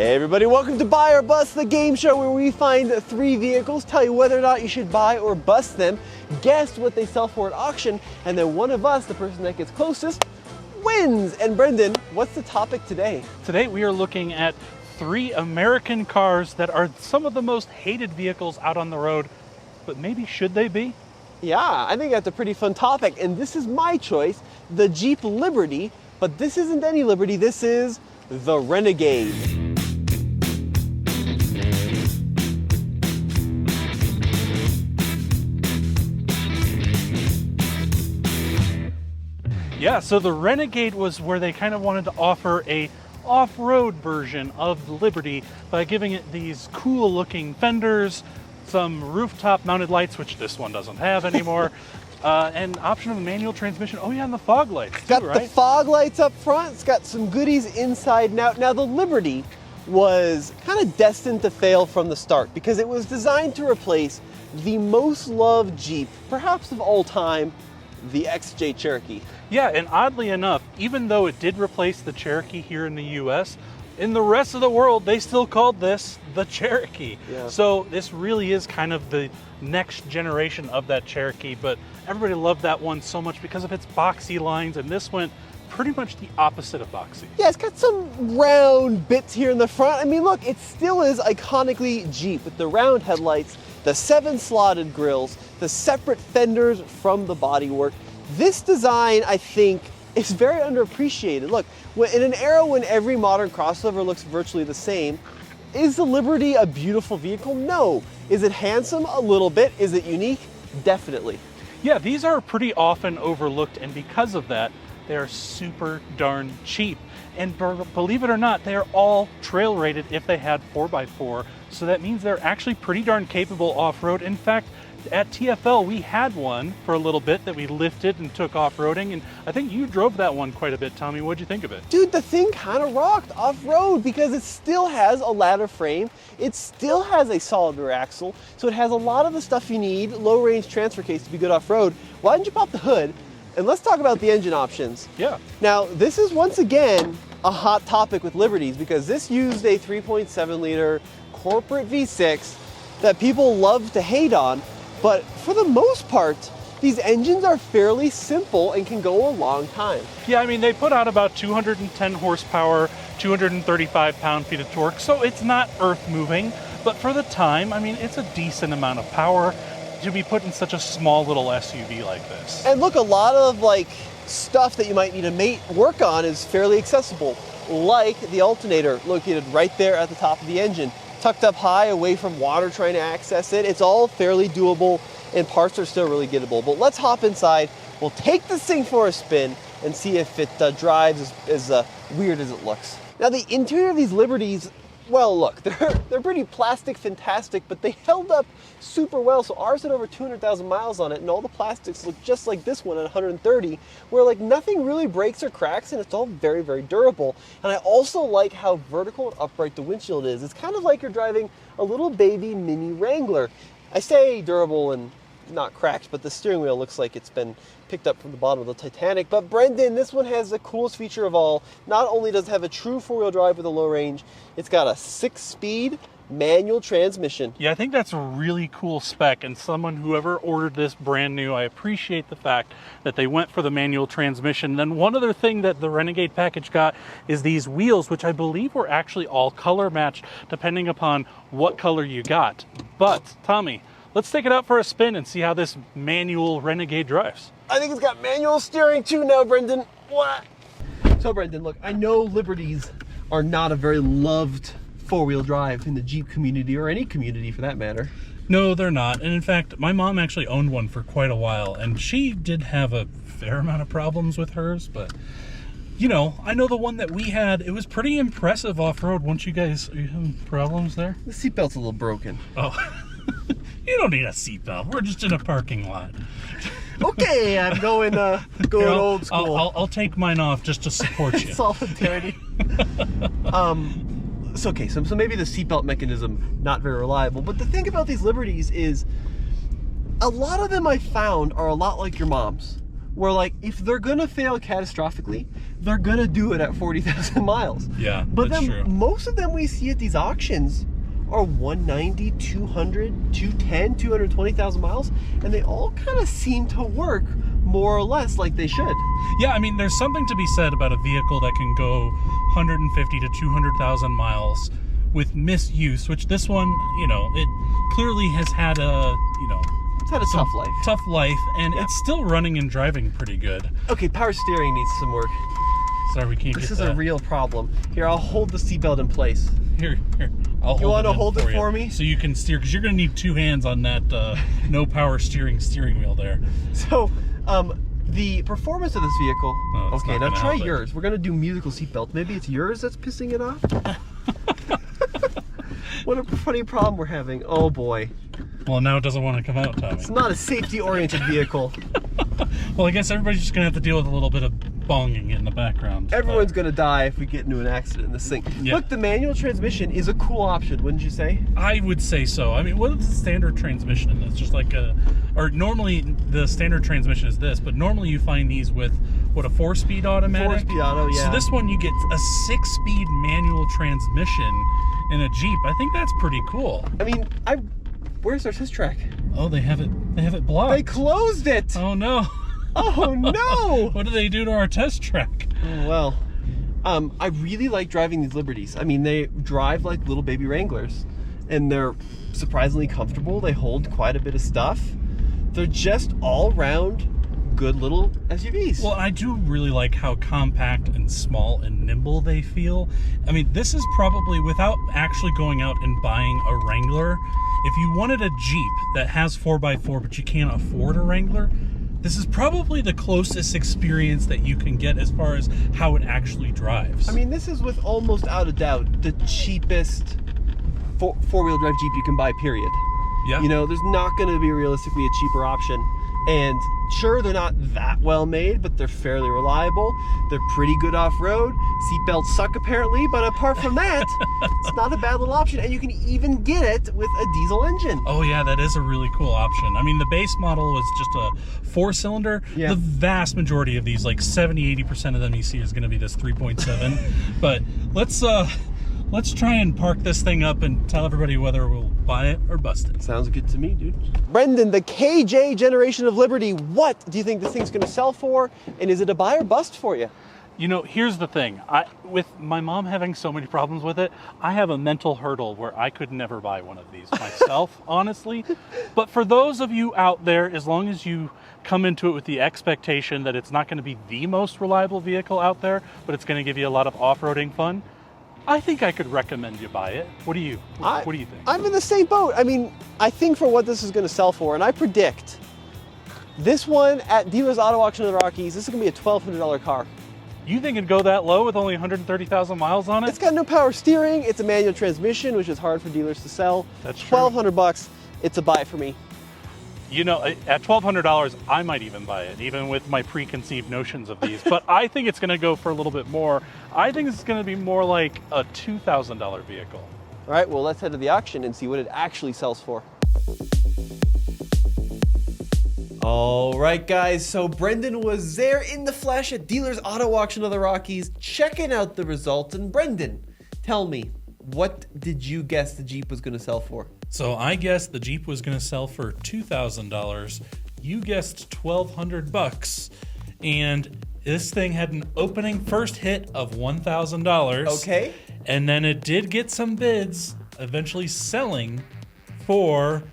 Hey everybody, welcome to Buy or Bust, the game show where we find 3 vehicles, tell you whether or not you should buy or bust them, guess what they sell for at auction, and then one of us, the person that gets closest, wins. And Brendan, what's the topic today? Today we are looking at 3 American cars that are some of the most hated vehicles out on the road, but maybe should they be? Yeah, I think that's a pretty fun topic, and this is my choice, the Jeep Liberty, but this isn't any Liberty, this is the Renegade. Yeah, so the Renegade was where they kind of wanted to offer a off-road version of the Liberty by giving it these cool looking fenders, some rooftop mounted lights, which this one doesn't have anymore, and option of a manual transmission. Oh yeah, and the fog lights too, Got right? the fog lights up front, it's got some goodies inside and out. Now the Liberty was kind of destined to fail from the start because it was designed to replace the most loved Jeep, perhaps of all time, the XJ Cherokee. Yeah, and oddly enough, even though it did replace the Cherokee here in the US, in the rest of the world, they still called this the Cherokee. Yeah. So this really is kind of the next generation of that Cherokee, but everybody loved that one so much because of its boxy lines, and this went pretty much the opposite of boxy. Yeah, it's got some round bits here in the front. I mean, look, it still is iconically Jeep with the round headlights, the 7 slotted grills, the separate fenders from the bodywork. This design, I think, is very underappreciated. Look, in an era when every modern crossover looks virtually the same, is the Liberty a beautiful vehicle? No. Is it handsome? A little bit. Is it unique? Definitely. Yeah, these are pretty often overlooked, and because of that, they're super darn cheap. And believe it or not, they are all trail rated if they had 4x4. So that means they're actually pretty darn capable off-road. In fact, at TFL, we had one for a little bit that we lifted and took off-roading, and I think you drove that one quite a bit, Tommy. What'd you think of it? Dude, the thing kind of rocked off-road because it still has a ladder frame, it still has a solid rear axle, so it has a lot of the stuff you need, low-range transfer case to be good off-road. Why didn't you pop the hood? And let's talk about the engine options. Yeah. Now, this is once again a hot topic with Liberties because this used a 3.7 liter corporate V6 that people love to hate on. But for the most part, these engines are fairly simple and can go a long time. Yeah, I mean, they put out about 210 horsepower, 235 pound-feet of torque, so it's not earth-moving. But for the time, I mean, it's a decent amount of power to be put in such a small little SUV like this. And look, a lot of stuff that you might need to work on is fairly accessible, like the alternator located right there at the top of the engine. Tucked up high away from water trying to access it. It's all fairly doable and parts are still really gettable. But let's hop inside. We'll take this thing for a spin and see if it drives as weird as it looks. Now the interior of these Liberties, well look, they're pretty plastic fantastic, but they held up super well. So ours had over 200,000 miles on it and all the plastics look just like this one at 130, where nothing really breaks or cracks and it's all very, very durable. And I also like how vertical and upright the windshield is. It's kind of like you're driving a little baby mini Wrangler. I say durable and not cracked, but the steering wheel looks like it's been picked up from the bottom of the Titanic. But Brendan, this one has the coolest feature of all. Not only does it have a true 4-wheel drive with a low range, it's got a 6-speed manual transmission. Yeah, I think that's a really cool spec, and whoever ordered this brand new, I appreciate the fact that they went for the manual transmission. Then one other thing that the Renegade package got is these wheels, which I believe were actually all color matched depending upon what color you got. But Tommy, let's take it out for a spin and see how this manual Renegade drives. I think it's got manual steering too now, Brendan. What? So Brendan, look, I know Liberties are not a very loved 4-wheel drive in the Jeep community, or any community for that matter. No, they're not. And in fact, my mom actually owned one for quite a while, and she did have a fair amount of problems with hers, but you know, I know the one that we had, it was pretty impressive off-road. Once you guys, are you having problems there? The seatbelt's a little broken. Oh, you don't need a seatbelt. We're just in a parking lot. Okay, I'm going old school. I'll take mine off just to support you. Solidarity. So maybe the seatbelt mechanism not very reliable. But the thing about these Liberties is, a lot of them I found are a lot like your mom's, where like if they're gonna fail catastrophically, they're gonna do it at 40,000 miles. Yeah, but that's then true. most of them we see at these auctions are 190, 200, 210, 220,000 miles, and they all kind of seem to work more or less like they should. Yeah, I mean, there's something to be said about a vehicle that can go 150 to 200,000 miles with misuse, which this one, you know, it clearly has had a, you know, It's had a tough life. and it's still running and driving pretty good. Okay, power steering needs some work. Sorry, we can't This get is that. a real problem. Here, I'll hold the seatbelt in place. Here, I'll You want to hold it you, for me? so you can steer, because you're going to need two hands on that no power steering wheel there. So, the performance of this vehicle. No, it's Okay, not now gonna try help it. yours. We're gonna do musical seatbelt. Maybe it's yours that's pissing it off. What a funny problem we're having. Oh boy, Well, now it doesn't want to come out, Tommy. it's not a safety-oriented vehicle. Well, I guess everybody's just going to have to deal with a little bit of bonging in the background. Everyone's gonna die if we get into an accident in this thing. Yeah. Look, the manual transmission is a cool option, wouldn't you say? I would say so. I mean, what is the standard transmission in this? Just like or normally the standard transmission is this, but normally you find these with, what, a 4-speed automatic? 4-speed auto, yeah. So this one you get a 6-speed manual transmission in a Jeep. I think that's pretty cool. I mean, where's our test track? Oh, they have it blocked. They closed it! Oh no. Oh no! What do they do to our test track? Oh, well, I really like driving these Liberties. I mean, they drive like little baby Wranglers, and they're surprisingly comfortable. They hold quite a bit of stuff. They're just all-round good little SUVs. Well, I do really like how compact and small and nimble they feel. I mean, this is probably, without actually going out and buying a Wrangler, if you wanted a Jeep that has 4x4 but you can't afford a Wrangler, this is probably the closest experience that you can get as far as how it actually drives. I mean, this is with almost out of doubt the cheapest four-wheel drive Jeep you can buy, period. yeah. You know, there's not going to be realistically a cheaper option. And sure, they're not that well made, but they're fairly reliable. They're pretty good off-road. Seatbelts suck apparently, but apart from that, it's not a bad little option. And you can even get it with a diesel engine. Oh yeah, that is a really cool option. I mean, the base model was just a 4-cylinder. Yeah. The vast majority of these, like 70-80% of them you see, is going to be this 3.7. But let's try and park this thing up and tell everybody whether we'll buy it or bust it. Sounds good to me, dude. Brendan, the KJ generation of Liberty, what do you think this thing's gonna sell for? And is it a buy or bust for you? You know, here's the thing. With my mom having so many problems with it, I have a mental hurdle where I could never buy one of these myself, honestly. But for those of you out there, as long as you come into it with the expectation that it's not going to be the most reliable vehicle out there, but it's going to give you a lot of off-roading fun, I think I could recommend you buy it. What do you think? I'm in the same boat. I mean, I think for what this is gonna sell for, and I predict this one at Dealer's Auto Auction in the Rockies, this is gonna be a $1,200 car. You think it'd go that low with only 130,000 miles on it? It's got no power steering, it's a manual transmission, which is hard for dealers to sell. That's true. $1,200, it's a buy for me. You know, at $1,200, I might even buy it, even with my preconceived notions of these. But I think it's going to go for a little bit more. I think it's going to be more like a $2,000 vehicle. All right, well, let's head to the auction and see what it actually sells for. All right, guys, so Brendan was there in the flesh at Dealer's Auto Auction of the Rockies, checking out the results. And Brendan, tell me, what did you guess the Jeep was going to sell for? So I guessed the Jeep was going to sell for $2,000. You guessed $1,200, and this thing had an opening first hit of $1,000. Okay. And then it did get some bids, eventually selling for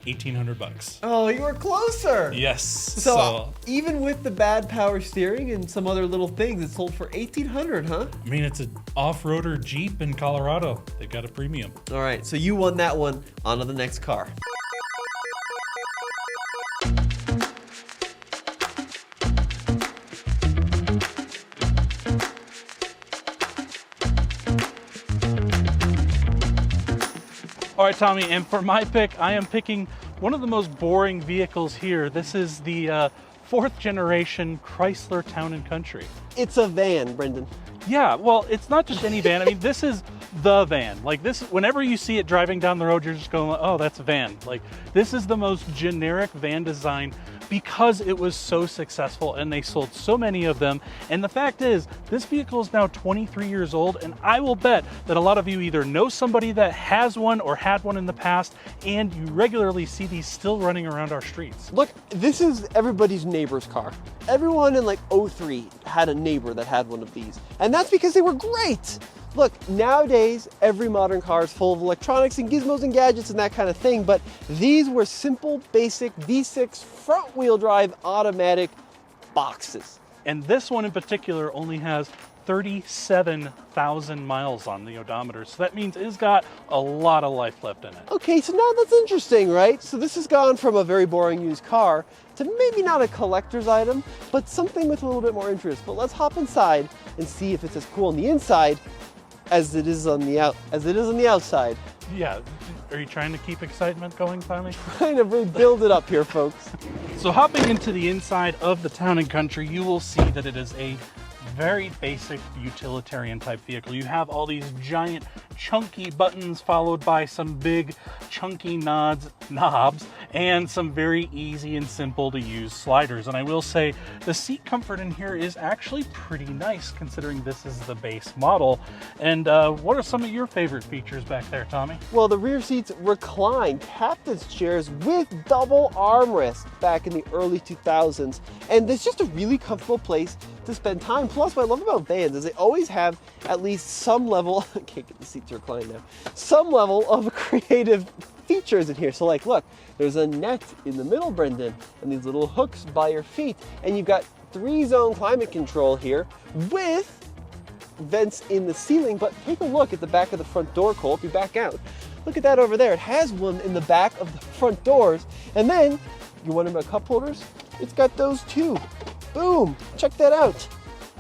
$1,800. Oh, you were closer. Yes. So even with the bad power steering and some other little things, it sold for $1,800, huh? I mean, it's an off-roader Jeep in Colorado. They've got a premium. All right, so you won that one. On to the next car. All right, Tommy, and for my pick, I am picking one of the most boring vehicles here. This is the fourth generation Chrysler Town & Country. It's a van, Brendan. Yeah, well, it's not just any van. I mean, this is the van. Like this, whenever you see it driving down the road, you're just going, oh, that's a van. Like this is the most generic van design because it was so successful and they sold so many of them. And the fact is, this vehicle is now 23 years old, and I will bet that a lot of you either know somebody that has one or had one in the past, and you regularly see these still running around our streets. Look, this is everybody's neighbor's car. Everyone in like 03 had a neighbor that had one of these, and that's because they were great. Look, nowadays, every modern car is full of electronics and gizmos and gadgets and that kind of thing, but these were simple, basic V6 front-wheel drive automatic boxes. And this one in particular only has 37,000 miles on the odometer, so that means it's got a lot of life left in it. Okay, so now that's interesting, right? So this has gone from a very boring used car to maybe not a collector's item, but something with a little bit more interest. But let's hop inside and see if it's as cool on the inside as it is on the outside. Yeah, are you trying to keep excitement going, Tommy? Trying to really build it up here, folks. So hopping into the inside of the Town & Country, you will see that it is a very basic utilitarian type vehicle. You have all these giant chunky buttons followed by some big chunky knobs and some very easy and simple to use sliders. And I will say the seat comfort in here is actually pretty nice considering this is the base model. And what are some of your favorite features back there, Tommy? Well, the rear seats recline captain's chairs with double armrest back in the early 2000s. And it's just a really comfortable place to spend time. Plus, what I love about vans is they always have at least some level, I can't get the seat to recline now, some level of creative features in here. So like, look, there's a net in the middle, Brendan, and these little hooks by your feet. And you've got 3-zone climate control here with vents in the ceiling. But take a look at the back of the front door, Cole, if you back out. Look at that over there. It has one in the back of the front doors. And then, you're wondering about cup holders? It's got those too. Boom, check that out.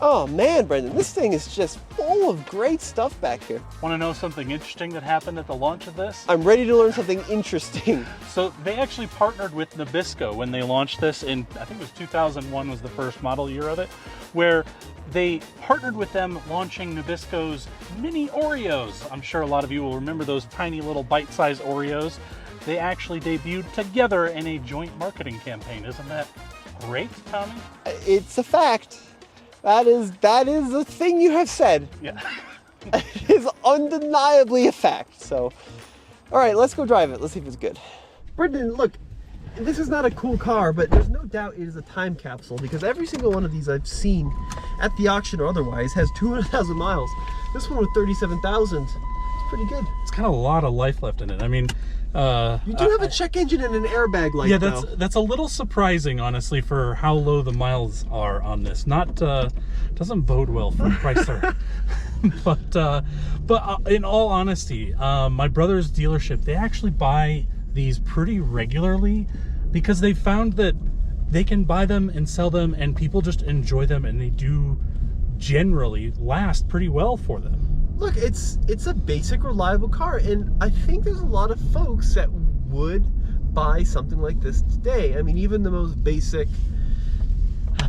Oh man, Brendan, this thing is just full of great stuff back here. Want to know something interesting that happened at the launch of this? I'm ready to learn something interesting. So they actually partnered with Nabisco when they launched this in, I think it was 2001 was the first model year of it, where they partnered with them launching Nabisco's mini Oreos. I'm sure a lot of you will remember those tiny little bite-sized Oreos. They actually debuted together in a joint marketing campaign. Isn't that great, Tommy? It's a fact. That is a thing you have said. Yeah. It is undeniably a fact. So, all right, let's go drive it. Let's see if it's good. Brendan, look, this is not a cool car, but there's no doubt it is a time capsule because every single one of these I've seen at the auction or otherwise has 200,000 miles. This one with 37,000. It's pretty good. It's got a lot of life left in it. I mean, you do have a check engine and an airbag light. Yeah, that's a little surprising, honestly, for how low the miles are on this. Not doesn't bode well for Chrysler. but in all honesty, my brother's dealership, they actually buy these pretty regularly because they found that they can buy them and sell them, and people just enjoy them, and they do generally last pretty well for them. Look, it's a basic, reliable car, and I think there's a lot of folks that would buy something like this today. I mean, even the most basic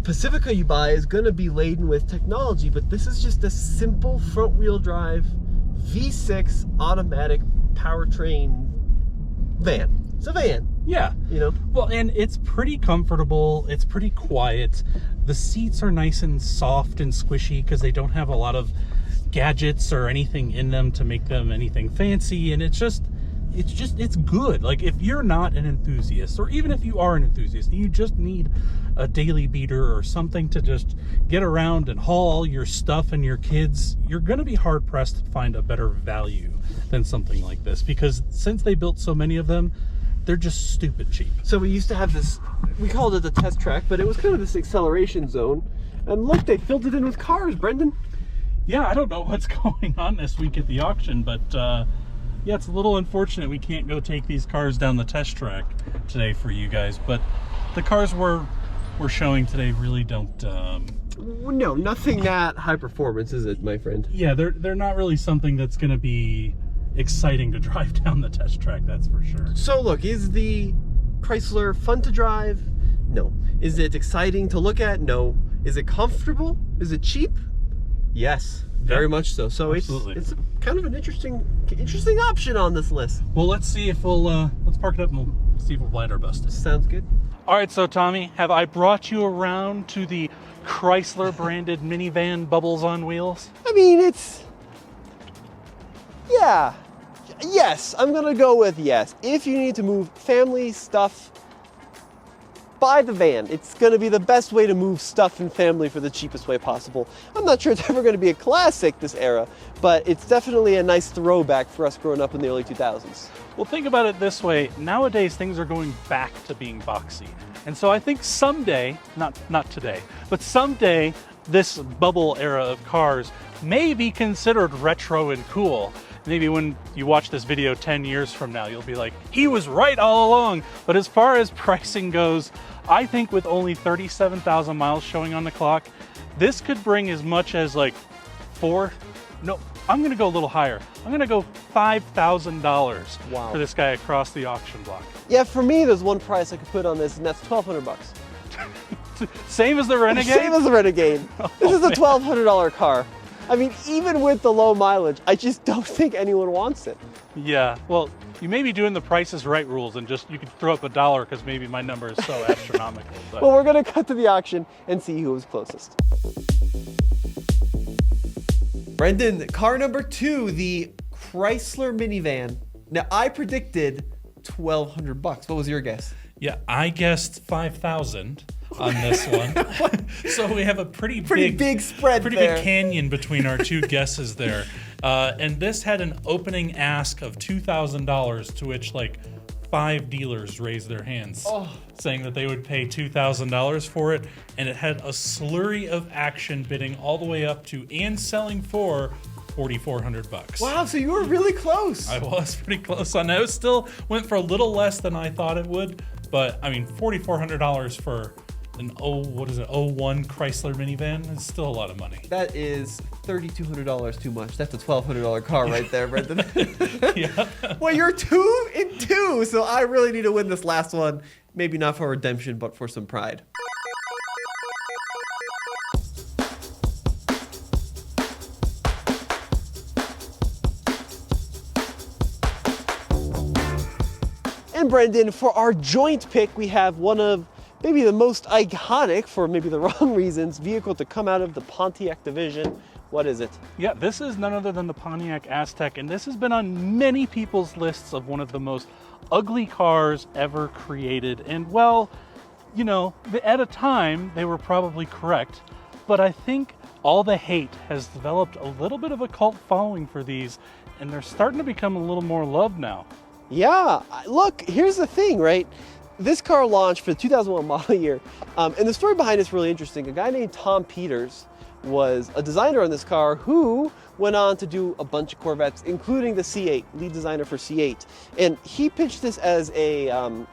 Pacifica you buy is going to be laden with technology, but this is just a simple front-wheel drive V6 automatic powertrain van. It's a van. Yeah. You know? Well, and it's pretty comfortable. It's pretty quiet. The seats are nice and soft and squishy because they don't have a lot of gadgets or anything in them to make them anything fancy, and it's good. Like, if you're not an enthusiast, or even if you are an enthusiast, you just need a daily beater or something to just get around and haul all your stuff and your kids, you're gonna be hard pressed to find a better value than something like this, because since they built so many of them, they're just stupid cheap. So we used to have this, we called it the test track, but it was kind of this acceleration zone, and look, they filled it in with cars, Brendan. Yeah, I don't know what's going on this week at the auction, but yeah, it's a little unfortunate we can't go take these cars down the test track today for you guys, but the cars we're showing today really don't... No, nothing that high performance, is it, my friend? Yeah, they're not really something that's going to be exciting to drive down the test track, that's for sure. So look, is the Chrysler fun to drive? No. Is it exciting to look at? No. Is it comfortable? Is it cheap? Yes, very much so. So absolutely. It's kind of an interesting option on this list. Well, let's see if let's park it up and we'll see if we'll blind our bust. Sounds good. All right, so Tommy, have I brought you around to the Chrysler branded minivan Bubbles on Wheels? I mean, yeah. Yes, I'm gonna go with yes. If you need to move family stuff, buy the van. It's gonna be the best way to move stuff and family for the cheapest way possible. I'm not sure it's ever gonna be a classic this era, but it's definitely a nice throwback for us growing up in the early 2000s. Well, think about it this way. Nowadays, things are going back to being boxy. And so I think someday, not today, but someday, this bubble era of cars may be considered retro and cool. Maybe when you watch this video 10 years from now, you'll be like, he was right all along. But as far as pricing goes, I think with only 37,000 miles showing on the clock, this could bring as much as like I'm gonna go a little higher. I'm gonna go $5,000 for this guy across the auction block. Yeah, for me, there's one price I could put on this, and that's $1,200. Same as the Renegade? Same as the Renegade. This is a $1,200 car. I mean, even with the low mileage, I just don't think anyone wants it. Yeah, well, you may be doing the Price is Right rules and you could throw up $1 because maybe my number is so astronomical. But. Well, we're gonna cut to the auction and see who was closest. Brendan, car number 2, the Chrysler minivan. Now, I predicted $1,200. What was your guess? Yeah, I guessed 5,000 on this one. So we have a pretty big spread pretty there. Big canyon between our two guesses there. And this had an opening ask of $2,000, to which like 5 dealers raised their hands, saying that they would pay $2,000 for it. And it had a slurry of action bidding all the way up to and selling for $4,400. Wow, so you were really close. I was pretty close on that. It still went for a little less than I thought it would, but I mean, $4,400 for an 01 Chrysler minivan is still a lot of money. That is $3,200 too much. That's a $1,200 car right there, Brendan. Yeah. Well, you're 2 and 2, so I really need to win this last one. Maybe not for redemption, but for some pride. And Brendan, for our joint pick, we have one of maybe the most iconic, for maybe the wrong reasons, vehicle to come out of the Pontiac division. What is it? Yeah, this is none other than the Pontiac Aztec, and this has been on many people's lists of one of the most ugly cars ever created. And well, you know, at a time, they were probably correct, but I think all the hate has developed a little bit of a cult following for these, and they're starting to become a little more loved now. Yeah, look, here's the thing, right? This car launched for the 2001 model year, and the story behind it's really interesting. A guy named Tom Peters was a designer on this car who went on to do a bunch of Corvettes, including the C8, lead designer for C8. And he pitched this as a,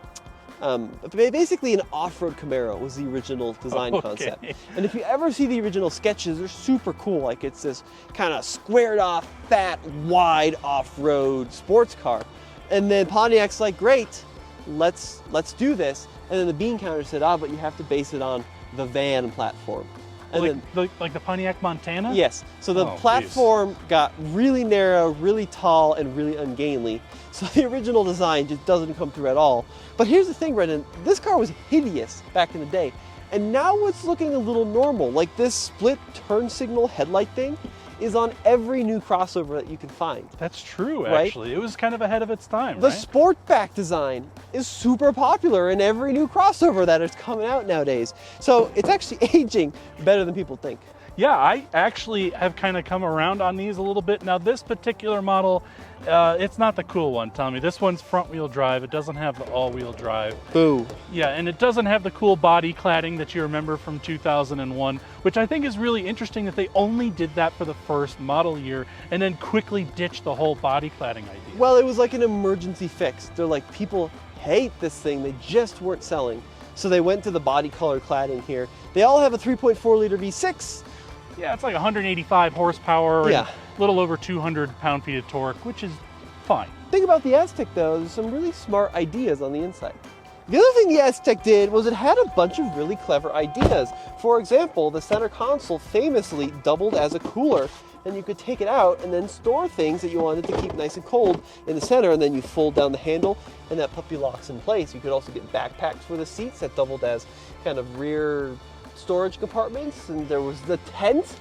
basically an off-road Camaro was the original design concept. And if you ever see the original sketches, they're super cool. Like it's this kind of squared off, fat, wide off-road sports car. And then Pontiac's like, great, let's do this. And then the bean counter said, but you have to base it on the van platform. And like the Pontiac Montana? Yes. So the platform got really narrow, really tall, and really ungainly. So the original design just doesn't come through at all. But here's the thing, Brendan, this car was hideous back in the day. And now it's looking a little normal. Like this split turn signal headlight thing is on every new crossover that you can find. That's true, right? Actually. It was kind of ahead of its time, The right? Sportback design is super popular in every new crossover that is coming out nowadays. So it's actually aging better than people think. Yeah, I actually have kind of come around on these a little bit. Now, this particular model, it's not the cool one, Tommy. This one's front-wheel drive. It doesn't have the all-wheel drive. Boo. Yeah, and it doesn't have the cool body cladding that you remember from 2001, which I think is really interesting that they only did that for the first model year and then quickly ditched the whole body cladding idea. Well, it was like an emergency fix. They're like, people hate this thing. They just weren't selling. So they went to the body color cladding here. They all have a 3.4 liter V6. Yeah, it's like 185 horsepower Yeah. and a little over 200 pound-feet of torque, which is fine. Thing about the Aztec though, there's some really smart ideas on the inside. The other thing the Aztec did was it had a bunch of really clever ideas. For example, the center console famously doubled as a cooler, and you could take it out and then store things that you wanted to keep nice and cold in the center, and then you fold down the handle and that puppy locks in place. You could also get backpacks for the seats that doubled as kind of rear storage compartments, and there was the tent.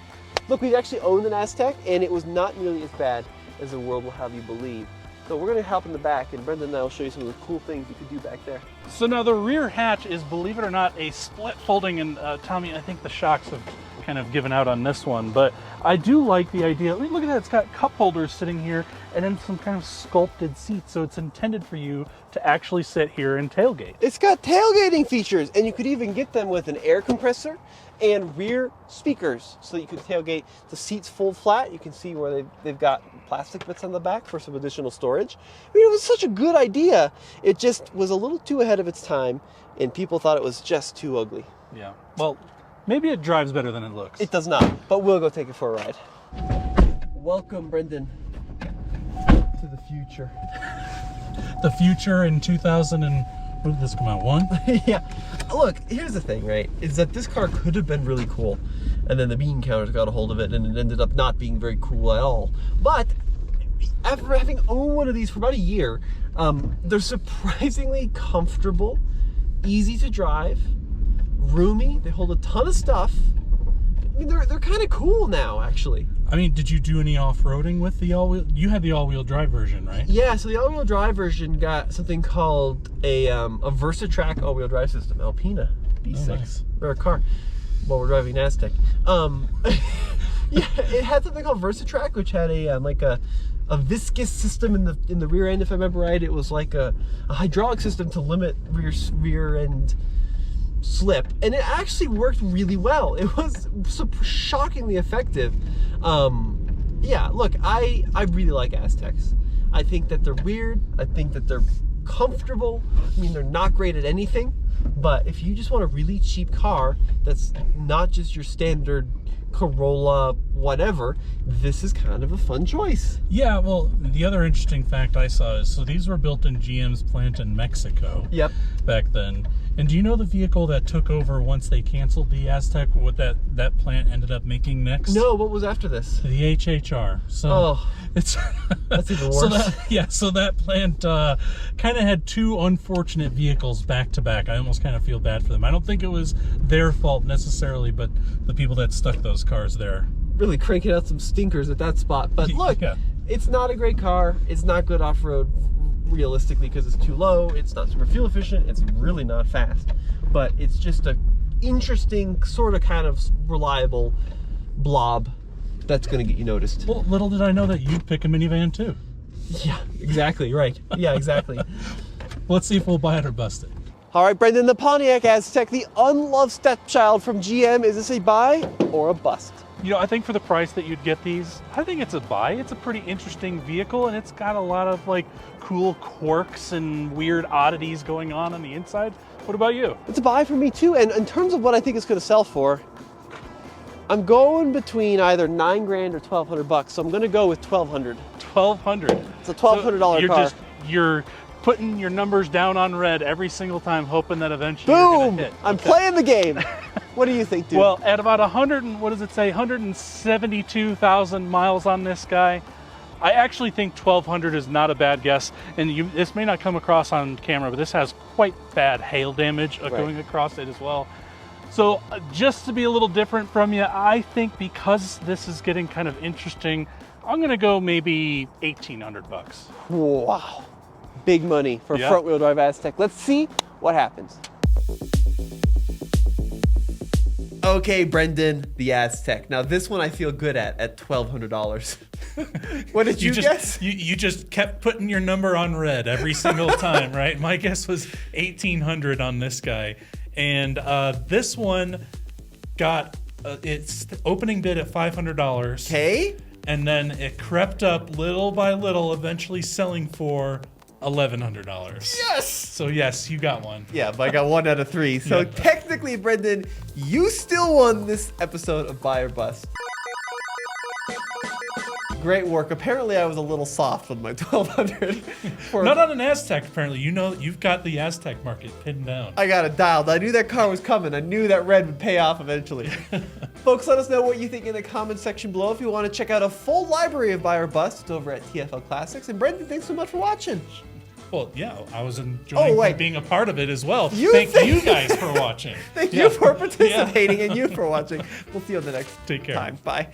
Look, we actually owned an Aztec, and it was not nearly as bad as the world will have you believe. So we're going to hop in the back, and Brendan and I will show you some of the cool things you could do back there. So now the rear hatch is, believe it or not, a split folding, and Tommy, I think the shocks have kind of given out on this one, but I do like the idea. Look at that, it's got cup holders sitting here and then some kind of sculpted seats, so it's intended for you to actually sit here and tailgate. It's got tailgating features, and you could even get them with an air compressor and rear speakers, so that you can tailgate. The seats fold flat. You can see where they've got plastic bits on the back for some additional storage. I mean, it was such a good idea. It just was a little too ahead of its time, and people thought it was just too ugly. Yeah, well, maybe it drives better than it looks. It does not, but we'll go take it for a ride. Welcome, Brendan, to the future. The future in 2000 and when did this come out? 1? Yeah. Look, here's the thing, right? Is that this car could have been really cool, and then the bean counters got a hold of it, and it ended up not being very cool at all. But after having owned one of these for about a year, they're surprisingly comfortable, easy to drive, roomy. They hold a ton of stuff. I mean, they're kind of cool now, actually. I mean, did you do any off-roading with the all-wheel? You had the all-wheel drive version, right? Yeah, so the all-wheel drive version got something called a VersaTrack all-wheel drive system, Alpina B6. Oh, nice. Or a car, while we're driving an Aztec. Yeah, it had something called VersaTrack, which had a viscous system in the rear end, if I remember right. It was like a hydraulic system to limit rear end slip, and it actually worked really well. It was shockingly effective. Yeah, look, I really like Aztecs. I think that they're weird. I think that they're comfortable. I mean, they're not great at anything, but if you just want a really cheap car that's not just your standard Corolla whatever, this is kind of a fun choice. Yeah, well, the other interesting fact I saw is, so these were built in GM's plant in Mexico. Yep. Back then. And do you know the vehicle that took over once they canceled the Aztec, what that plant ended up making next? No, what was after this? The HHR. So it's that's even worse. So that plant kind of had two unfortunate vehicles back to back. I almost kind of feel bad for them. I don't think it was their fault necessarily, but the people that stuck those cars there. Really cranking out some stinkers at that spot. But look, Yeah. It's not a great car. It's not good off-road realistically because it's too low. It's not super fuel efficient. It's really not fast. But it's just a interesting, sort of kind of reliable blob that's going to get you noticed. Well, little did I know that you'd pick a minivan too. Yeah, exactly, right. Yeah, exactly. Let's see if we'll buy it or bust it. All right, Brendan, the Pontiac Aztec, the unloved stepchild from GM. Is this a buy or a bust? You know, I think for the price that you'd get these, I think it's a buy. It's a pretty interesting vehicle, and it's got a lot of like cool quirks and weird oddities going on the inside. What about you? It's a buy for me too. And in terms of what I think it's going to sell for, I'm going between either $9,000 or $1,200. So I'm going to go with $1,200. $1,200. It's a $1,200 car. You're putting your numbers down on red every single time, hoping that eventually Boom! you're gonna hit. I'm playing the game. What do you think, dude? Well, at about 172,000 miles on this guy, I actually think 1,200 is not a bad guess. And this may not come across on camera, but this has quite bad hail damage going across it as well. So just to be a little different from you, I think because this is getting kind of interesting, I'm gonna go maybe $1,800. Wow. Big money for a Yeah. front-wheel drive Aztec. Let's see what happens. Okay, Brendan, the Aztec. Now this one I feel good at $1,200. What did you guess? You just kept putting your number on red every single time, right? My guess was 1,800 on this guy. And this one got its opening bid at $500. Okay. And then it crept up little by little, eventually selling for $1,100. Yes! So yes, you got one. Yeah, but I got 1 out of 3. So Yeah. technically, Brendan, you still won this episode of Buy or Bust. great work. Apparently, I was a little soft with my 1200. Not on an Aztec, apparently. You know, you've got the Aztec market pinned down. I got it dialed. I knew that car was coming. I knew that red would pay off eventually. Folks, let us know what you think in the comments section below. If you want to check out a full library of buy or bust, it's over at TFL Classics. And Brendan, thanks so much for watching. Well, yeah, I was enjoying being a part of it as well. Thank you guys for watching. Thank you for participating and you for watching. We'll see you on the next Take care. time. Bye.